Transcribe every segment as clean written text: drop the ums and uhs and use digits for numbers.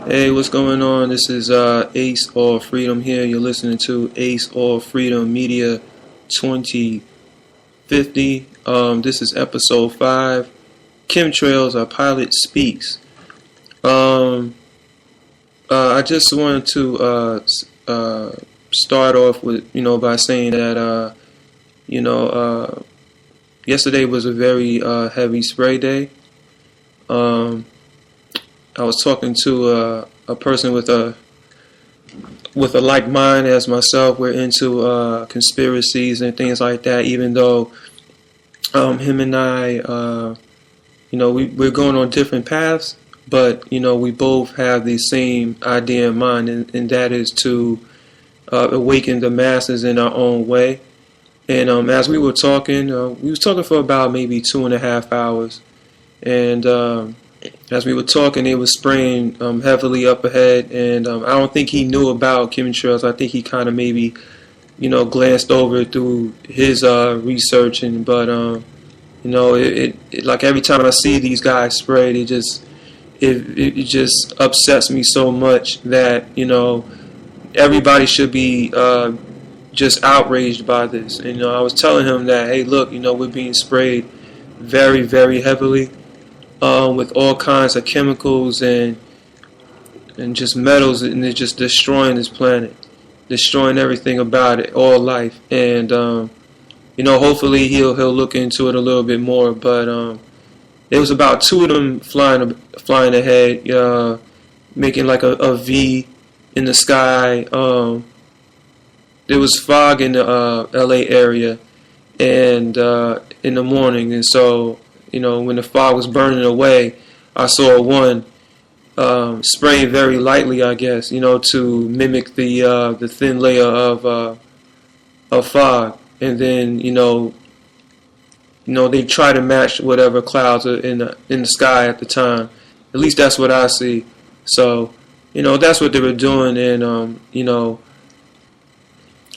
Hey, what's going on? This is Ace All Freedom here. You're listening to Ace All Freedom Media 2050. This is episode 5. Chemtrails, our pilot speaks. I just wanted to start off with, by saying that, yesterday was a very heavy spray day. I was talking to a person with a like mind as myself. We're into conspiracies and things like that. Even though him and I, we're going on different paths, but we both have the same idea in mind, and that is to awaken the masses in our own way. And as we were talking, we was talking for about maybe 2.5 hours, and as we were talking, it was spraying heavily up ahead, and I don't think he knew about chemtrails. I think he kind of maybe, glanced over it through his research, but it like every time I see these guys sprayed, it just upsets me so much that everybody should be just outraged by this. And I was telling him that, hey, look, we're being sprayed very, very heavily. With all kinds of chemicals and just metals, and they're just destroying this planet, destroying everything about it, all life. And hopefully he'll look into it a little bit more. But there was about 2 of them flying ahead, making like a V in the sky. There was fog in the LA area, and in the morning, and so. When the fog was burning away, I saw one spraying very lightly, I guess, to mimic the thin layer of fog. And then, they try to match whatever clouds are in the sky at the time. At least that's what I see. So, that's what they were doing. And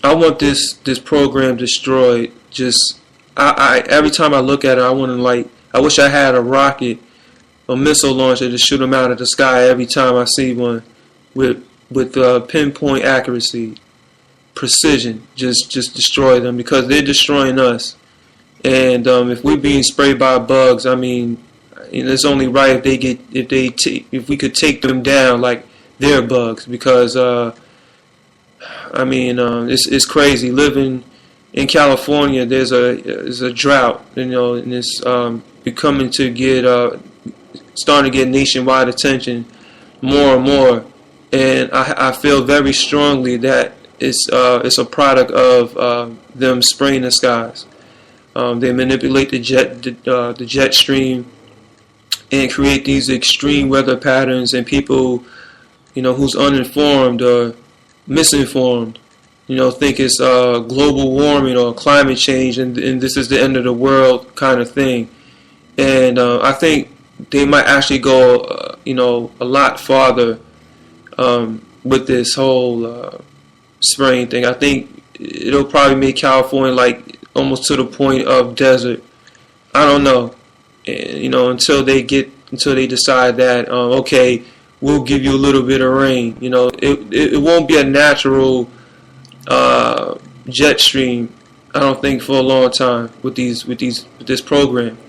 I want this program destroyed. Just I every time I look at it, I wish I had a rocket, a missile launcher to shoot them out of the sky every time I see one, with pinpoint accuracy, precision. Just destroy them, because they're destroying us. And if we're being sprayed by bugs, I mean, it's only right if we could take them down like they're bugs, because it's crazy living in California. There's a drought, and it's becoming to get starting to get nationwide attention more and more, and I feel very strongly that it's a product of them spraying the skies. They manipulate the jet stream and create these extreme weather patterns, and people who's uninformed or misinformed think it's global warming or climate change, and this is the end of the world kind of thing. And I think they might actually go, a lot farther with this whole spraying thing. I think it'll probably make California like almost to the point of desert. I don't know, until they decide that okay, we'll give you a little bit of rain. It won't be a natural jet stream, I don't think, for a long time with this program.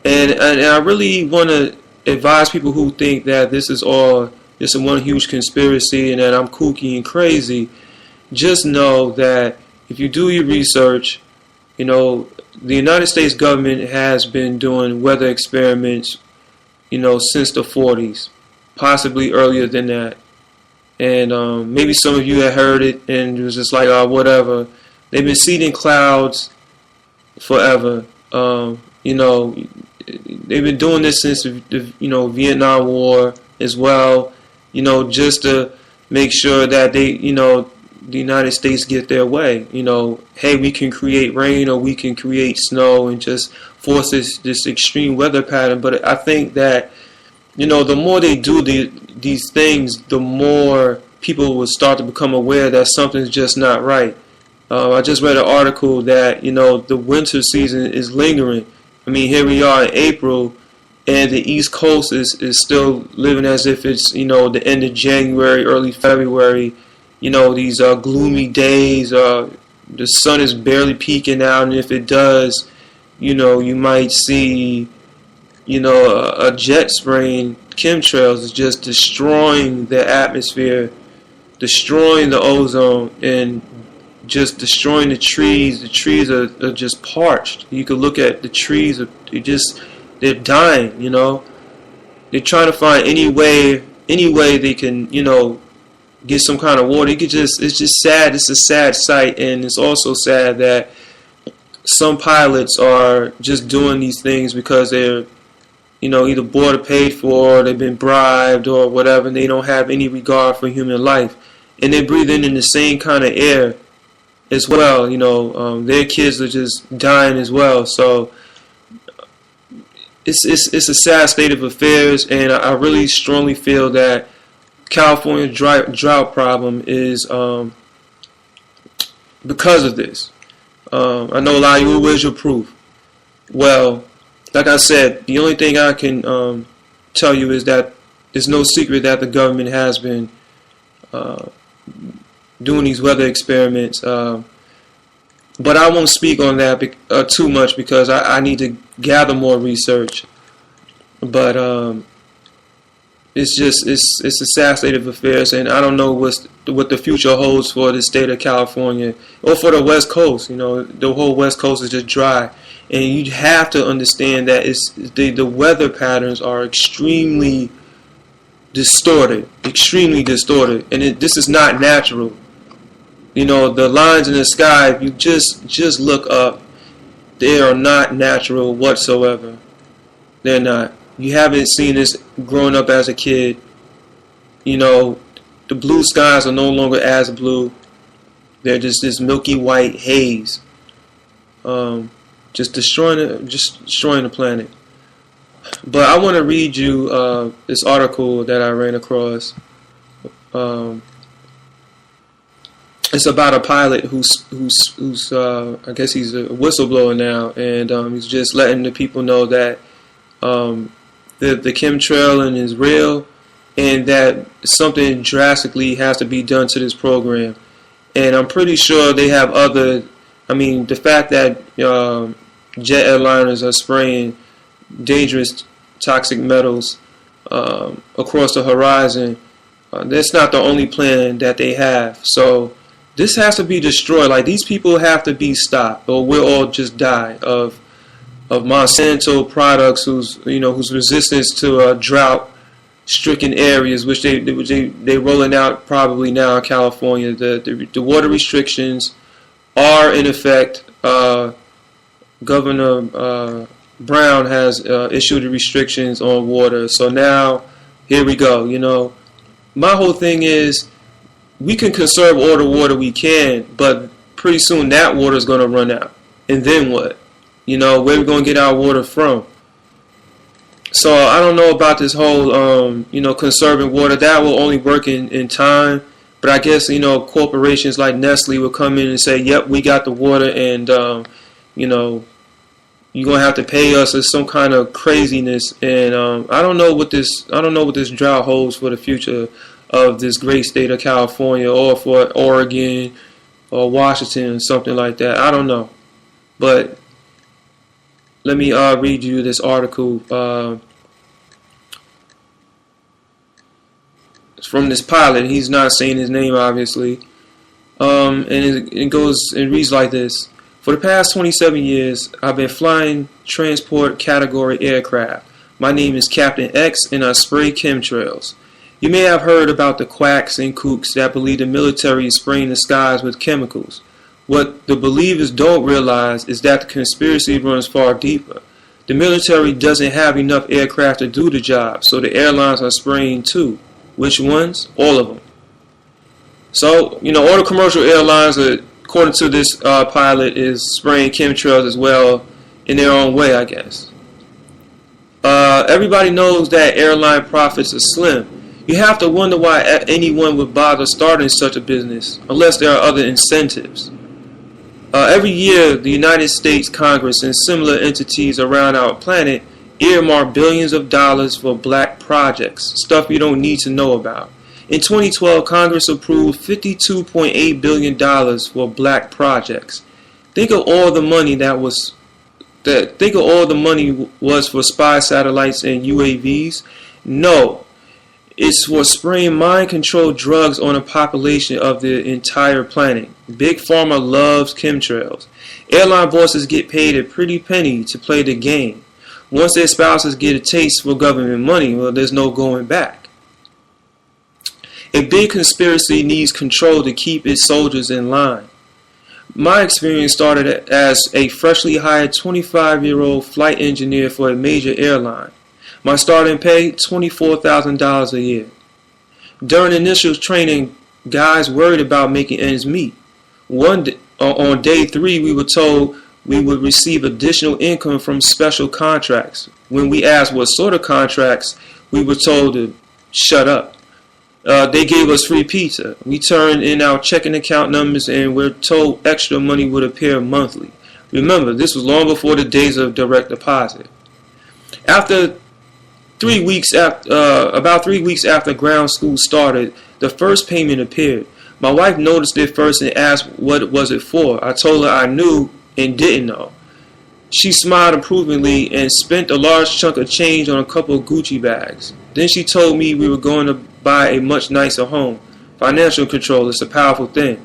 And I really want to advise people who think that this is all just one huge conspiracy and that I'm kooky and crazy. Just know that if you do your research, the United States government has been doing weather experiments, since the 40s, possibly earlier than that. And maybe some of you had heard it and it was just like, oh, whatever. They've been seeding clouds forever. They've been doing this since the Vietnam War as well. Just to make sure that the United States get their way. Hey, we can create rain or we can create snow and just force this extreme weather pattern. But I think that the more they do these things, the more people will start to become aware that something's just not right. I just read an article that the winter season is lingering. I mean, here we are in April, and the East Coast is still living as if it's, the end of January, early February. These gloomy days. The sun is barely peeking out, and if it does, you might see, a jet spraying chemtrails is just destroying the atmosphere, destroying the ozone, and just destroying the trees. The trees are just parched. You could look at the trees; they're dying. They're trying to find any way they can, get some kind of water. It's just sad. It's a sad sight, and it's also sad that some pilots are just doing these things because they're, either bought or paid for, or they've been bribed or whatever, and they don't have any regard for human life. And they're breathing in the same kind of air as well. Their kids are just dying as well. So it's a sad state of affairs, and I really strongly feel that California's drought problem is because of this. I know a lot of you, where's your proof? Well, like I said, the only thing I can tell you is that it's no secret that the government has been doing these weather experiments. But I won't speak on that too much because I need to gather more research. But it's a sad state of affairs, and I don't know what the future holds for the state of California or for the West Coast. The whole West Coast is just dry, and you have to understand that the weather patterns are extremely distorted, and this is not natural. The lines in the sky, if you just look up, they are not natural whatsoever. They're not. You haven't seen this growing up as a kid. The blue skies are no longer as blue. They're just this milky white haze. Just destroying the planet. But I want to read you this article that I ran across. It's about a pilot who's I guess he's a whistleblower now, and he's just letting the people know that the chemtrail is real, and that something drastically has to be done to this program. And I'm pretty sure they have other. I mean, the fact that jet airliners are spraying dangerous toxic metals across the horizon, that's not the only plan that they have. So this has to be destroyed. Like, these people have to be stopped, or we'll all just die of Monsanto products, whose resistance to drought-stricken areas, which they rolling out probably now in California. The water restrictions are in effect. Governor Brown has issued the restrictions on water. So now, here we go. My whole thing is, we can conserve all the water we can, but pretty soon that water is going to run out. And then what? Where are we going to get our water from? So I don't know about this whole, conserving water. That will only work in time. But I guess, corporations like Nestle will come in and say, yep, we got the water, and, you're going to have to pay us, or some kind of craziness. And I don't know what this drought holds for the future of this great state of California, or for Oregon or Washington, something like that. I don't know. But let me read you this article. It's from this pilot. He's not saying his name, obviously. And it reads like this. For the past 27 years, I've been flying transport category aircraft. My name is Captain X, and I spray chemtrails. You may have heard about the quacks and kooks that believe the military is spraying the skies with chemicals. What the believers don't realize is that the conspiracy runs far deeper. The military doesn't have enough aircraft to do the job, so the airlines are spraying too. Which ones? All of them. So, all the commercial airlines, according to this pilot, is spraying chemtrails as well in their own way, I guess. Everybody knows that airline profits are slim. You have to wonder why anyone would bother starting such a business, unless there are other incentives. Every year, the United States Congress and similar entities around our planet earmarked billions of dollars for black projects, stuff you don't need to know about. In 2012, Congress approved $52.8 billion for black projects. Think of all the money was for spy satellites and UAVs. No, it's for spraying mind-controlled drugs on a population of the entire planet. Big Pharma loves chemtrails. Airline bosses get paid a pretty penny to play the game. Once their spouses get a taste for government money, well, there's no going back. A big conspiracy needs control to keep its soldiers in line. My experience started as a freshly hired 25-year-old flight engineer for a major airline. My starting pay, $24,000 a year. During initial training, guys worried about making ends meet. On day 3, we were told we would receive additional income from special contracts. When we asked what sort of contracts, we were told to shut up. They gave us free pizza. We turned in our checking account numbers and we're told extra money would appear monthly. Remember, this was long before the days of direct deposit. About 3 weeks after ground school started, the first payment appeared. My wife noticed it first and asked what was it for. I told her I knew and didn't know. She smiled approvingly and spent a large chunk of change on a couple of Gucci bags. Then she told me we were going to buy a much nicer home. Financial control is a powerful thing.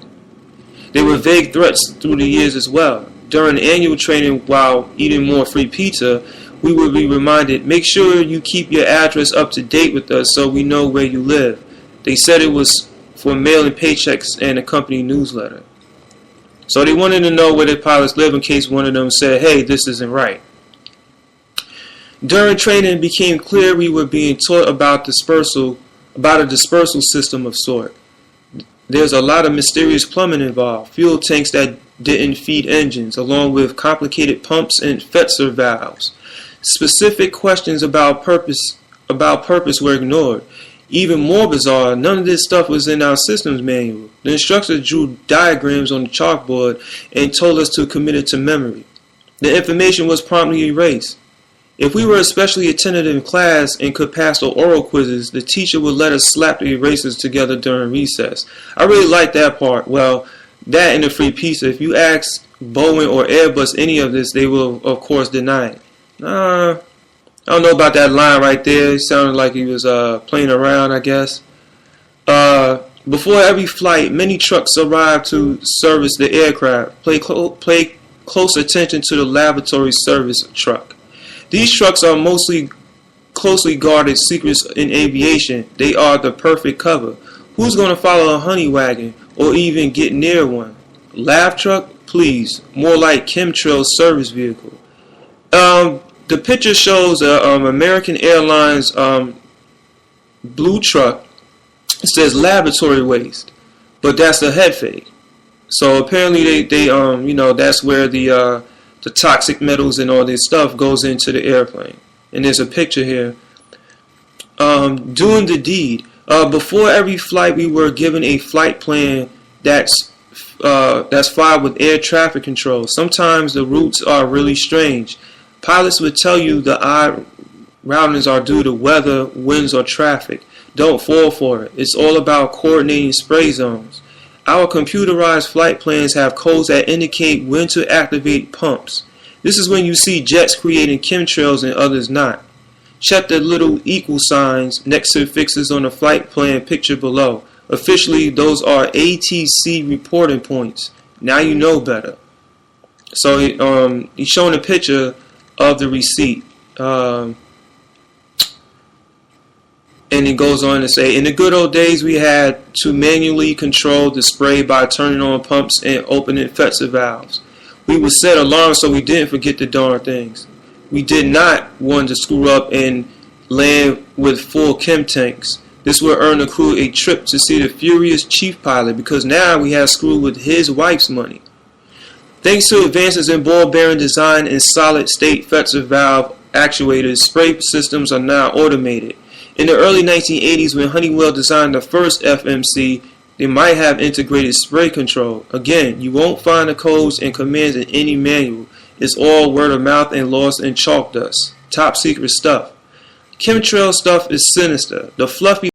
There were vague threats through the years as well. During annual training, while eating more free pizza, we would be reminded, make sure you keep your address up to date with us so we know where you live. They said it was for mailing paychecks and a company newsletter. So they wanted to know where their pilots live in case one of them said, hey, this isn't right. During training, it became clear we were being taught about a dispersal system of sort. There's a lot of mysterious plumbing involved, fuel tanks that didn't feed engines, along with complicated pumps and Fetzer valves. Specific questions about purpose were ignored. Even more bizarre, none of this stuff was in our systems manual. The instructor drew diagrams on the chalkboard and told us to commit it to memory. The information was promptly erased. If we were especially attentive in class and could pass the oral quizzes, the teacher would let us slap the erasers together during recess. I really liked that part. Well, that and the free pizza. If you ask Boeing or Airbus any of this, they will, of course, deny it. I don't know about that line right there. It sounded like he was playing around, I guess. Before every flight, many trucks arrived to service the aircraft. Pay close attention to the laboratory service truck. These trucks are mostly closely guarded secrets in aviation. They are the perfect cover. Who's going to follow a honey wagon or even get near one? Lav truck? Please. More like Chemtrails service vehicle. The picture shows American Airlines blue truck. It says laboratory waste, but that's a head fake. So apparently they that's where the toxic metals and all this stuff goes into the airplane. And there's a picture here. Doing the deed. Before every flight, we were given a flight plan that's filed with air traffic control. Sometimes the routes are really strange. Pilots would tell you the odd routings are due to weather, winds, or traffic. Don't fall for it. It's all about coordinating spray zones. Our computerized flight plans have codes that indicate when to activate pumps. This is when you see jets creating chemtrails and others not. Check the little equal signs next to fixes on the flight plan picture below. Officially, those are ATC reporting points. Now you know better. So he's showing a picture of the receipt. And it goes on to say, in the good old days, we had to manually control the spray by turning on pumps and opening Fetzer valves. We would set alarms so we didn't forget the darn things. We did not want to screw up and land with full chem tanks. This would earn the crew a trip to see the furious chief pilot because now we had screwed with his wife's money. Thanks to advances in ball bearing design and solid state Fetzer valve actuators, spray systems are now automated. In the early 1980s, when Honeywell designed the first FMC, they might have integrated spray control. Again, you won't find the codes and commands in any manual. It's all word of mouth and lost in chalk dust. top secret stuff. Chemtrail stuff is sinister. The fluffy